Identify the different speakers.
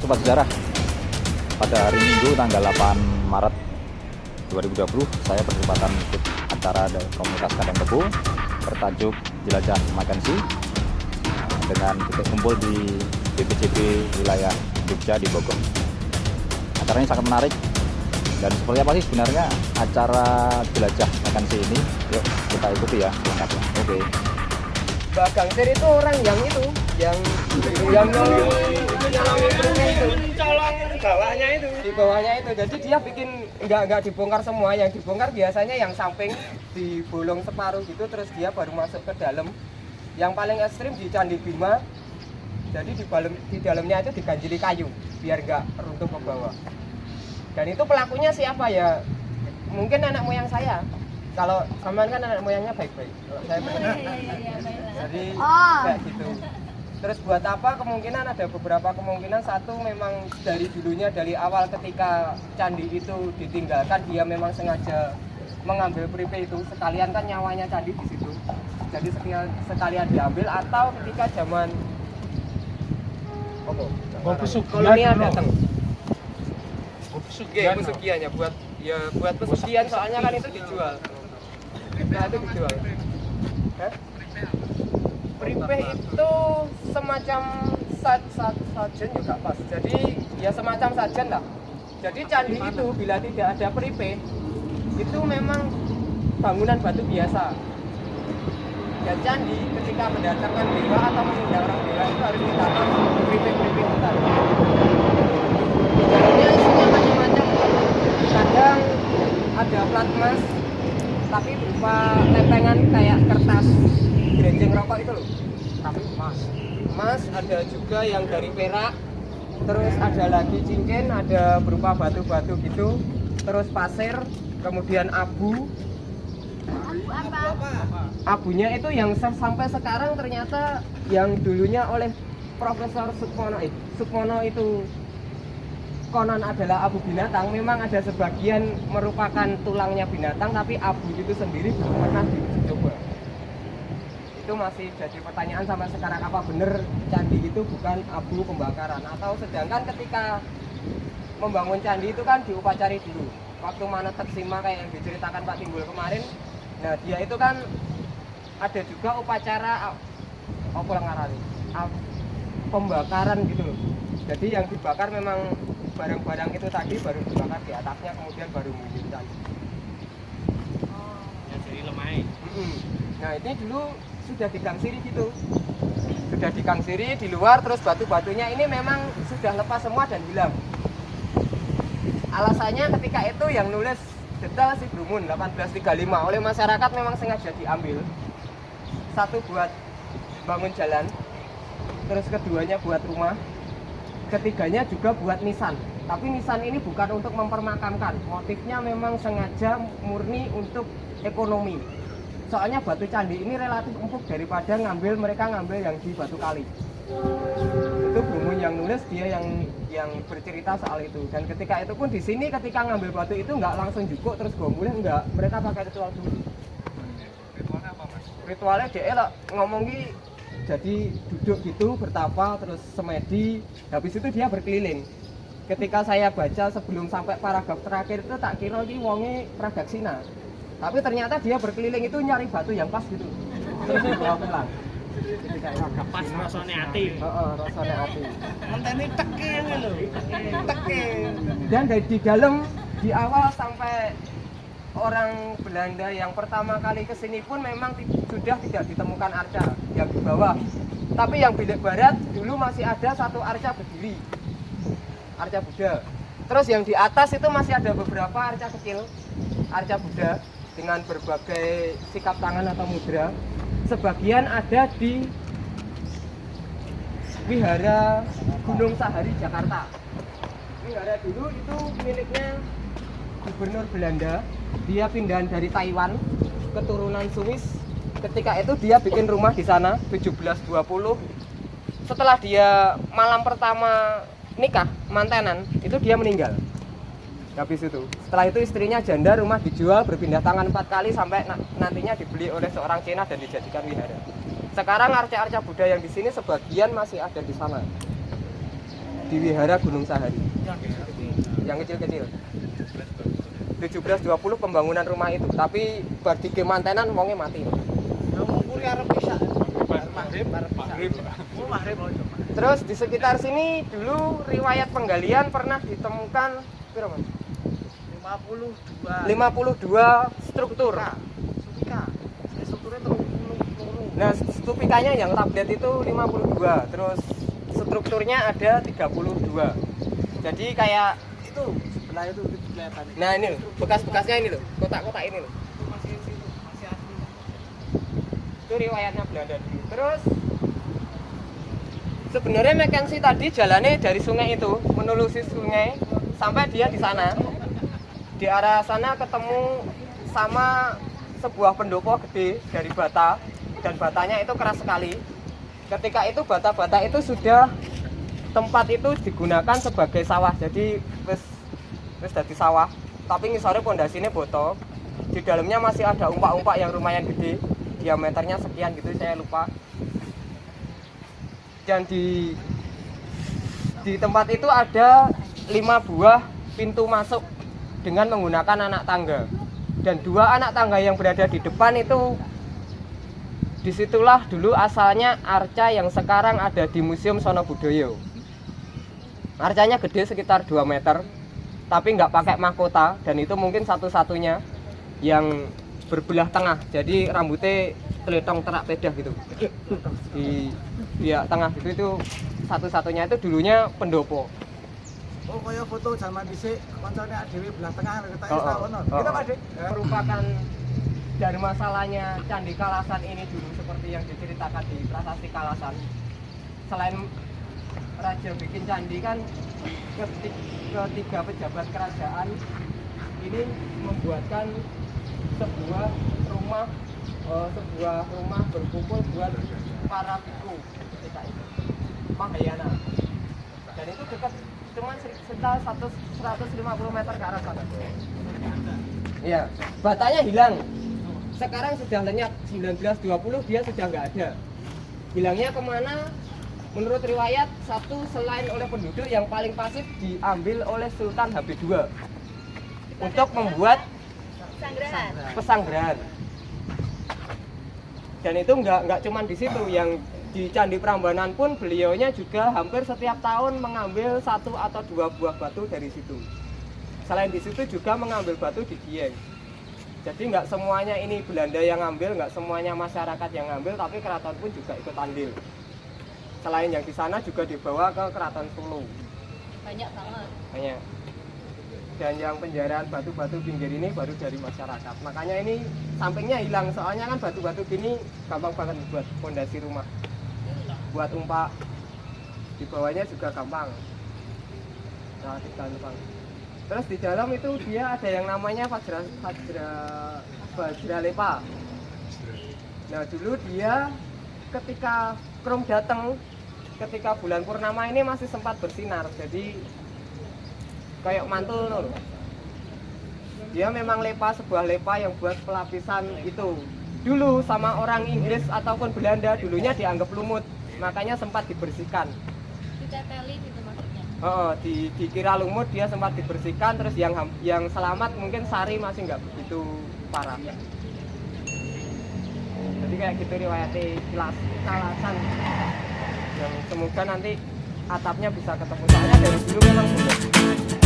Speaker 1: Sobat Sejarah, pada hari Minggu tanggal 8 Maret 2020 saya berkesempatan ikut acara dari komunitas Kadang Tebu bertajuk Jelajah Makensi dengan titik kumpul di BPCB wilayah Jogja di Bogor. Acaranya sangat menarik dan seperti apa sih sebenarnya acara Jelajah Makensi ini? Yuk kita ikuti ya lengkapnya. Oke.
Speaker 2: Mbak Gangsir itu orang yang bawahnya itu. Di bawahnya itu. Jadi dia bikin nggak dibongkar semua, yang dibongkar biasanya yang samping dibolong separuh gitu, terus dia baru masuk ke dalam. Yang paling ekstrim di Candi Bima. Jadi di dalamnya itu diganjeli kayu biar nggak runtuh ke bawah. Dan itu pelakunya siapa ya? Mungkin anak moyang saya. Kalau sampean kan anak moyangnya baik-baik. Kalau saya jadi kayak gitu. Terus buat apa? Kemungkinan ada beberapa kemungkinan. Satu, memang dari dulunya, dari awal ketika candi itu ditinggalkan, dia memang sengaja mengambil pripe itu. Sekalian kan nyawanya candi di situ. Jadi sekalian diambil. Atau ketika zaman kolonial datang. Pesugihannya buat pesugihan, soalnya kan itu dijual. Nah itu dijual. Pripe itu semacam sajen juga pas. Jadi ya semacam sajen lah. Jadi candi itu bila tidak ada pripe itu memang bangunan batu biasa. Dan candi ketika mendatangkan dewa atau mengundang orang dewa itu harus ditambah pripe-pripe hutan. Dalamnya isinya macam-macam. Kadang ada plat emas, tapi berupa lempengan kayak kertas gerenjeng rokok itu loh. Tapi emas ada juga yang dari perak, terus ada lagi cincin, ada berupa batu-batu gitu, terus pasir, kemudian abu. Abunya itu yang sampai sekarang ternyata yang dulunya oleh Profesor Sukmono itu konon adalah abu binatang. Memang ada sebagian merupakan tulangnya binatang, tapi abu itu sendiri belum pernah dicoba. Itu masih jadi pertanyaan sampai sekarang, apa benar candi itu bukan abu pembakaran? Atau sedangkan ketika membangun candi itu kan diupacari dulu. Waktu mana Teksima kayak yang diceritakan Pak Timbul kemarin, nah dia itu kan ada juga upacara pembakaran gitu loh. Jadi yang dibakar memang barang-barang itu tadi, baru dibakar di atasnya, kemudian baru menghidupkan.
Speaker 3: Ya jadi lemah.
Speaker 2: Nah ini dulu sudah digangsiri gitu, sudah digangsiri di luar, terus batu-batunya ini memang sudah lepas semua dan hilang. Alasannya ketika itu yang nulis detail si Brumun 1835 oleh masyarakat memang sengaja diambil. Satu buat bangun jalan, terus keduanya buat rumah, ketiganya juga buat nisan. Tapi nisan ini bukan untuk mempermakamkan, motifnya memang sengaja murni untuk ekonomi. Soalnya batu candi ini relatif empuk daripada mereka ngambil yang di batu kali. Itu Brumun yang nulis, dia yang bercerita soal itu. Dan ketika itu pun di sini ketika ngambil batu itu nggak langsung jukuk terus gomulin, enggak. Mereka pakai ritual dulu.
Speaker 3: Ritualnya apa, Mas?
Speaker 2: Ritualnya dia ngomong jadi duduk gitu bertapa, terus semedi, habis itu dia berkeliling. Ketika saya baca sebelum sampai paragraf terakhir itu tak kira ini wonge pradaksina, tapi ternyata dia berkeliling itu nyari batu yang pas gitu, terus dibawa pulang.
Speaker 3: Pas rasane ati.
Speaker 2: Heeh, rasane ati.
Speaker 3: Menteni teke lho. Teke.
Speaker 2: Dan di dalam di awal sampai orang Belanda yang pertama kali kesini pun memang sudah tidak ditemukan arca yang di bawah. Tapi yang bilik barat dulu masih ada satu arca berdiri, arca Buddha. Terus yang di atas itu masih ada beberapa arca kecil, arca Buddha dengan berbagai sikap tangan atau mudra. Sebagian ada di Wihara Gunung Sahari Jakarta. Wihara dulu itu miliknya Gubernur Belanda. Dia pindahan dari Taiwan, keturunan Swiss. Ketika itu dia bikin rumah di sana 1720. Setelah dia malam pertama nikah, mantenan, itu dia meninggal. Habis itu, setelah itu istrinya janda, rumah dijual, berpindah tangan 4 kali sampai nantinya dibeli oleh seorang Cina dan dijadikan wihara. Sekarang arca-arca Buddha yang di sini sebagian masih ada di sana. di Wihara Gunung Sahari yang kecil-kecil. 1720 pembangunan rumah itu, tapi bar di kemantenan wonge mati.
Speaker 3: Ngukuri arep bisa. Maghrib. Oh, maghrib.
Speaker 2: Terus di sekitar sini dulu riwayat penggalian pernah ditemukan piro, Mas? 52 struktur.
Speaker 3: Stupika. Strukturnya terus.
Speaker 2: Nah, stupikanya yang tablet itu 52, terus strukturnya ada 32. Jadi kayak
Speaker 3: Itu sebelah itu kelihatan.
Speaker 2: nah ini loh, bekas-bekasnya ini loh, kotak-kotak ini loh.
Speaker 3: Itu masih asli.
Speaker 2: Itu riwayatnya Belanda dulu. Terus sebenarnya Mackenzie tadi jalannya dari sungai itu menelusuri sungai sampai dia di sana. Di arah sana ketemu sama sebuah pendopo gede dari bata, dan batanya itu keras sekali. Ketika itu bata-bata itu sudah tempat itu digunakan sebagai sawah, jadi wis dadi sawah. Tapi ngisore pondasinya botol. Di dalamnya masih ada umpak-umpak yang lumayan gede, diameternya sekian gitu, saya lupa. Dan di tempat itu ada 5 buah pintu masuk dengan menggunakan anak tangga, dan 2 anak tangga yang berada di depan itu disitulah dulu asalnya arca yang sekarang ada di Museum Sono Budoyo. Arcanya gede sekitar 2 meter, tapi nggak pakai mahkota, dan itu mungkin satu-satunya yang berbelah tengah, jadi rambutnya teletong terak pedah gitu di tengah gitu. Itu satu-satunya, itu dulunya pendopo.
Speaker 3: Oh, kaya foto zaman dhisik koncone dhewe belah tengah ketok
Speaker 2: Oh,
Speaker 3: tahu ono.
Speaker 2: oh,
Speaker 3: Kita
Speaker 2: oh.
Speaker 3: Pak Dik.
Speaker 2: Merupakan dari masalahnya Candi Kalasan ini dulu seperti yang diceritakan di Prasasti Kalasan. Selain raja bikin candi kan, ketiga pejabat kerajaan ini membuatkan sebuah rumah berkumpul buat para biku ketika itu, Mahayana. Dan itu dekat, cuma sekitar 150 meter ke arah sana. Iya, batanya hilang. Sekarang sudah lenyap. 1920 dia sudah nggak ada. Hilangnya kemana? Menurut riwayat, satu selain oleh penduduk, yang paling pasif diambil oleh Sultan Habib II untuk membuat pesanggerahan. Dan itu nggak cuma di situ, yang di Candi Prambanan pun beliaunya juga hampir setiap tahun mengambil 1 atau 2 buah batu dari situ. Selain di situ juga mengambil batu di Dieng. Jadi nggak semuanya ini Belanda yang ngambil, nggak semuanya masyarakat yang ngambil, tapi keraton pun juga ikut andil. Selain yang di sana juga dibawa ke Keraton Solo.
Speaker 4: Banyak banget.
Speaker 2: Banyak. Dan yang penjaraan batu-batu pinggir ini baru dari masyarakat. Makanya ini sampingnya hilang, soalnya kan batu-batu gini gampang banget buat fondasi rumah. Buat umpak di bawahnya juga gampang. Nah, gampang. Terus di dalam itu dia ada yang namanya Vajralepa. Nah, dulu dia ketika Krom datang, ketika bulan purnama ini masih sempat bersinar, jadi kayak mantul loh. Dia memang lepa, sebuah lepa yang buat pelapisan itu. Dulu sama orang Inggris ataupun Belanda dulunya dianggap lumut, makanya sempat dibersihkan.
Speaker 4: Diteteli gitu maksudnya.
Speaker 2: Dikira lumut, dia sempat dibersihkan. Terus yang selamat mungkin Sari masih nggak begitu parah. Jadi kayak gitu riwayatnya Kalasan. Yang semoga nanti atapnya bisa ketemu, soalnya dari dulu memang sudah.